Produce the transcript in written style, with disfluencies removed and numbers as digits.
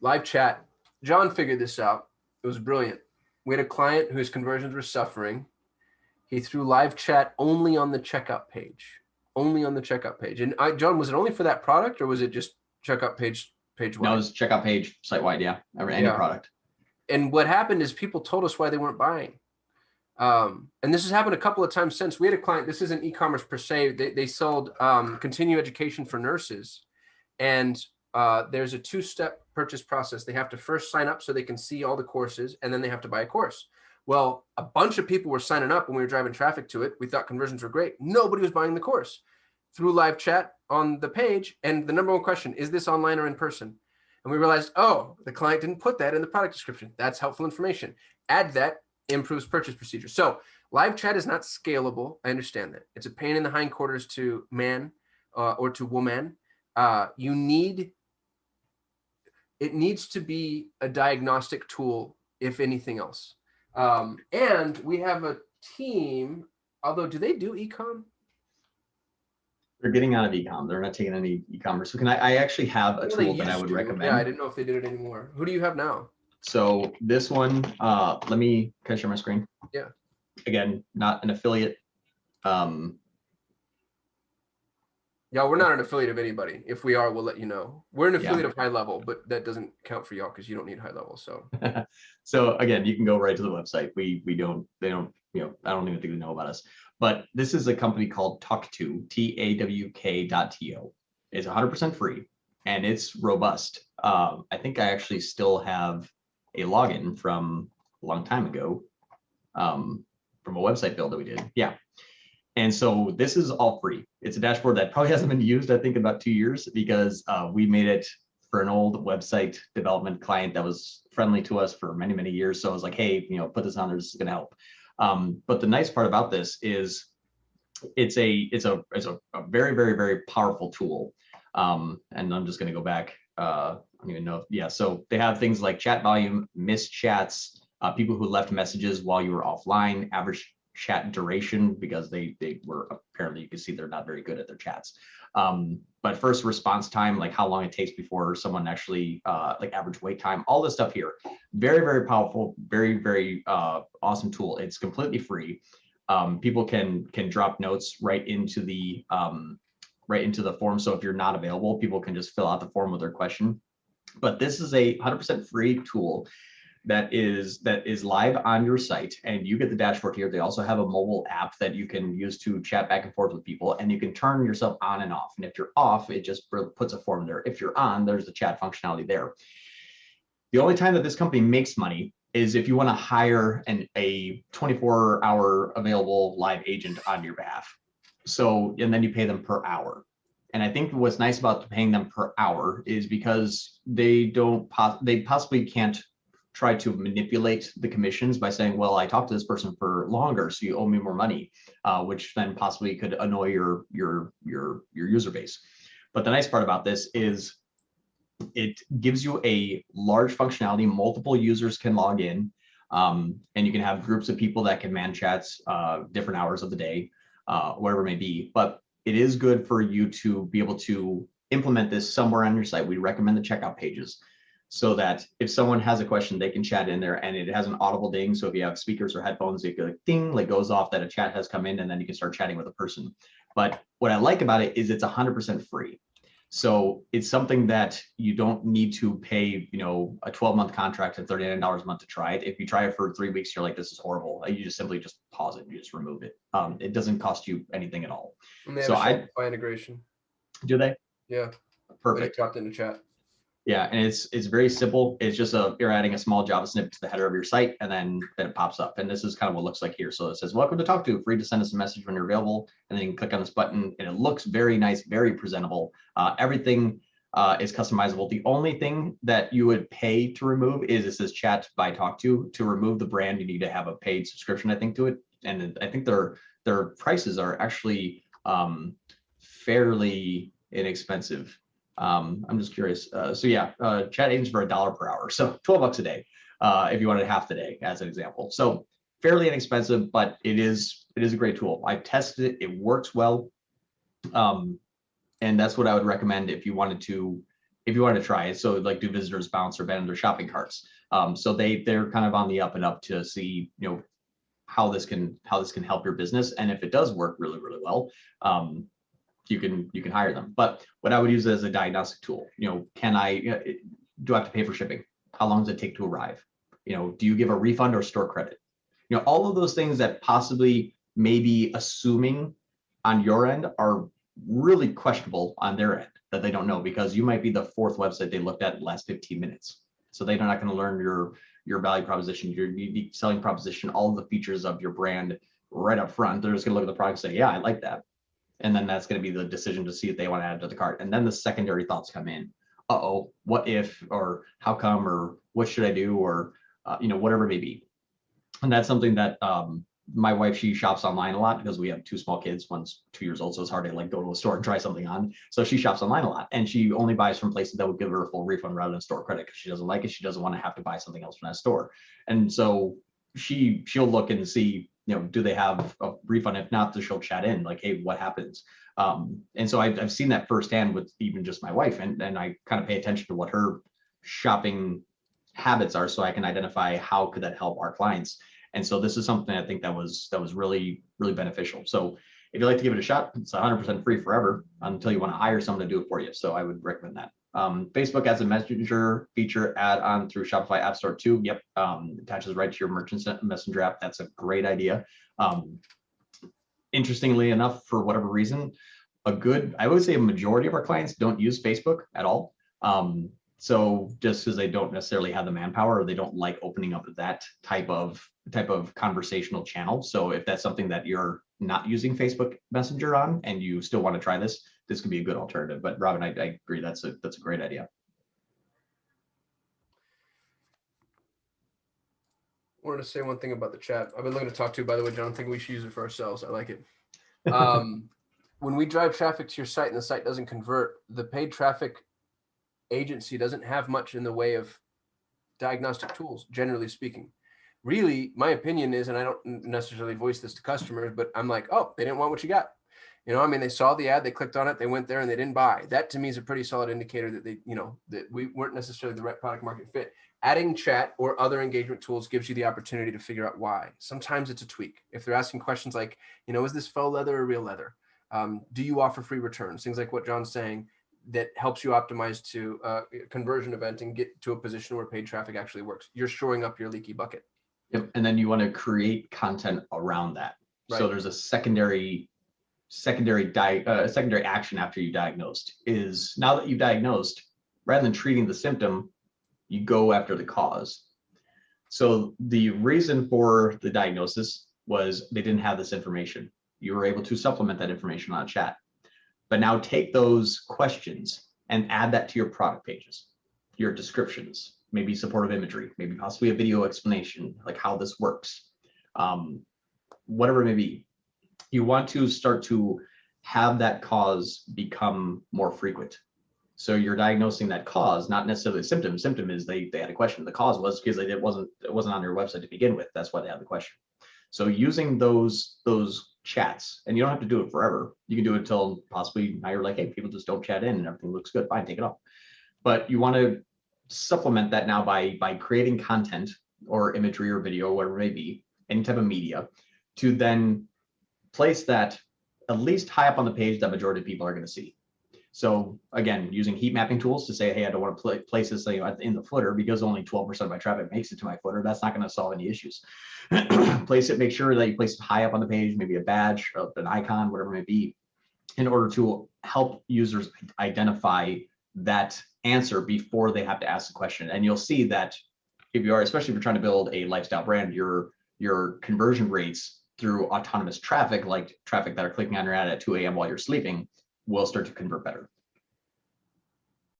live chat. John figured this out. It was brilliant. We had a client whose conversions were suffering. He threw live chat only on the checkout page, only on the checkout page. And John, was it only for that product or was it just checkout page wide? No, it's checkout page site wide. Yeah. Any product. And what happened is people told us why they weren't buying. And this has happened a couple of times since. We had a client, this isn't e-commerce per se. They sold continuing education for nurses. And there's a two-step purchase process. They have to first sign up so they can see all the courses, and then they have to buy a course. Well, a bunch of people were signing up when we were driving traffic to it. We thought conversions were great. Nobody was buying the course. Through live chat on the page, and the number one question, is this online or in person? And we realized, oh, the client didn't put that in the product description. That's helpful information. Add that, improves purchase procedure. So live chat is not scalable. I understand that. It's a pain in the hindquarters to man or to woman. It needs to be a diagnostic tool, if anything else. And we have a team, although do they do e-com? They're getting out of e-com. They're not taking any e-commerce. So I actually have a tool that I would recommend. Yeah, I didn't know if they did it anymore. Who do you have now? So this one, can I share my screen? Yeah. Again, not an affiliate. Yeah, we're not an affiliate of anybody. If we are, we'll let you know. We're an affiliate of High Level, but that doesn't count for y'all because you don't need High Level. So so again, you can go right to the website. They don't, I don't even think they know about us. But this is a company called Talk2, TAWK.to. It's 100% free and it's robust. I think I actually still have a login from a long time ago, from a website build that we did. Yeah. And so this is all free. It's a dashboard that probably hasn't been used, I think, in about 2 years because we made it for an old website development client that was friendly to us for many, many years. So I was like, hey, put this on there. This is going to help. But the nice part about this is it's a very, very, very powerful tool. And I'm just going to go back. I don't even know. Yeah. So they have things like chat volume, missed chats, people who left messages while you were offline, average chat duration, because they were apparently, you can see they're not very good at their chats. But first response time, like how long it takes before someone actually, like average wait time, all this stuff here. Very, very powerful, very, very awesome tool. It's completely free. People can drop notes right into the form. So if you're not available, people can just fill out the form with their question. But this is a 100% free tool that is live on your site, and you get the dashboard here. They also have a mobile app that you can use to chat back and forth with people, and you can turn yourself on and off. And if you're off, it just puts a form there. If you're on, there's the chat functionality there. The only time that this company makes money is if you want to hire a 24-hour available live agent on your behalf. So, and then you pay them per hour. And I think what's nice about paying them per hour is because they possibly can't try to manipulate the commissions by saying, well, I talked to this person for longer, so you owe me more money, which then possibly could annoy your user base. But the nice part about this is it gives you a large functionality. Multiple users can log in, and you can have groups of people that can man chats different hours of the day, whatever it may be. But it is good for you to be able to implement this somewhere on your site. We recommend the checkout pages, so that if someone has a question, they can chat in there, and it has an audible ding. So if you have speakers or headphones, it goes ding, like goes off that a chat has come in, and then you can start chatting with a person. But what I like about it is it's 100% free. So it's something that you don't need to pay, a 12-month contract and $39 a month to try it. If you try it for 3 weeks, you're like, this is horrible. You just simply pause it. You just remove it. It doesn't cost you anything at all. And they have a Shopify integration. Do they? Yeah. Perfect. They dropped in the chat. Yeah, and it's very simple. It's just you're adding a small Java snippet to the header of your site, and then it pops up. And this is kind of what it looks like here. So it says, welcome to Talk2, free to send us a message when you're available. And then you can click on this button, and it looks very nice, very presentable. Everything is customizable. The only thing that you would pay to remove is it says chat by Talk2. To remove the brand, you need to have a paid subscription, I think, to it. And I think their prices are actually fairly inexpensive. I'm just curious. So yeah, chat agents for $1 per hour. So $12 a day, if you wanted half the day as an example. So fairly inexpensive, but it is a great tool. I've tested it. It works well. And that's what I would recommend if you wanted to if you want to try it. So like, do visitors bounce or abandon their shopping carts? So they're kind of on the up and up to see, how this can help your business. And if it does work really, really well, you can hire them. But what I would use as a diagnostic tool, do I have to pay for shipping? How long does it take to arrive? Do you give a refund or store credit? All of those things that possibly maybe assuming on your end are really questionable on their end, that they don't know, because you might be the fourth website they looked at in the last 15 minutes. So they're not going to learn your value proposition, your unique selling proposition, all of the features of your brand right up front. They're just going to look at the product and say, yeah, I like that. And then that's going to be the decision to see if they want to add it to the cart. And then the secondary thoughts come in. Uh-oh, what if, or how come, or what should I do, or whatever it may be. And that's something that my wife, she shops online a lot because we have two small kids. One's 2 years old, so it's hard to like go to a store and try something on. So she shops online a lot, and she only buys from places that would give her a full refund rather than store credit, because she doesn't like it. She doesn't want to have to buy something else from that store. And so she'll look and see, do they have a refund? If not, then she'll chat in like, hey, what happens? And so I've seen that firsthand with even just my wife, and I kind of pay attention to what her shopping habits are, so I can identify how could that help our clients. And so this is something I think that was really, really beneficial. So if you'd like to give it a shot, it's 100% free forever until you want to hire someone to do it for you. So I would recommend that. Facebook as a messenger feature add-on through Shopify App Store too. Yep, attaches right to your merchant messenger app. That's a great idea. Interestingly enough, for whatever reason, I would say a majority of our clients don't use Facebook at all. So just because they don't necessarily have the manpower, or they don't like opening up that type of conversational channel. So if that's something that you're not using Facebook Messenger on and you still want to try this could be a good alternative. But Robin, I agree, that's a great idea. I wanted to say one thing about the chat. I've been looking to talk to you, by the way, John. I think we should use it for ourselves. I like it. When we drive traffic to your site and the site doesn't convert, the paid traffic agency doesn't have much in the way of diagnostic tools, generally speaking. Really, my opinion is, and I don't necessarily voice this to customers, but I'm like, oh, they didn't want what you got. They saw the ad, they clicked on it, they went there and they didn't buy. That to me is a pretty solid indicator that that we weren't necessarily the right product market fit. Adding chat or other engagement tools gives you the opportunity to figure out why. Sometimes it's a tweak. If they're asking questions like, is this faux leather or real leather? Do you offer free returns? Things like what John's saying, that helps you optimize to a conversion event and get to a position where paid traffic actually works. You're shoring up your leaky bucket. Yep. And then you want to create content around that. Right. So there's a secondary action after you diagnosed. Is now that you've diagnosed, rather than treating the symptom, you go after the cause. So the reason for the diagnosis was they didn't have this information. You were able to supplement that information on chat. But now take those questions and add that to your product pages, your descriptions, maybe supportive imagery, maybe possibly a video explanation, like how this works, whatever it may be. You want to start to have that cause become more frequent. So you're diagnosing that cause, not necessarily the symptom. The symptom is they had a question. The cause was because it wasn't on your website to begin with. That's why they had the question. So using those chats, and you don't have to do it forever. You can do it until possibly now you're like, hey, people just don't chat in and everything looks good. Fine, take it off. But you want to supplement that now by creating content or imagery or video, whatever it may be, any type of media, to then place that at least high up on the page that majority of people are going to see. So again, using heat mapping tools to say, hey, I don't want to place this in the footer because only 12% of my traffic makes it to my footer. That's not going to solve any issues. Place it, make sure that you place it high up on the page, maybe a badge, an icon, whatever it may be, in order to help users identify that answer before they have to ask the question. And you'll see that especially if you're trying to build a lifestyle brand, your conversion rates through autonomous traffic, like traffic that are clicking on your ad at 2 a.m. while you're sleeping, will start to convert better.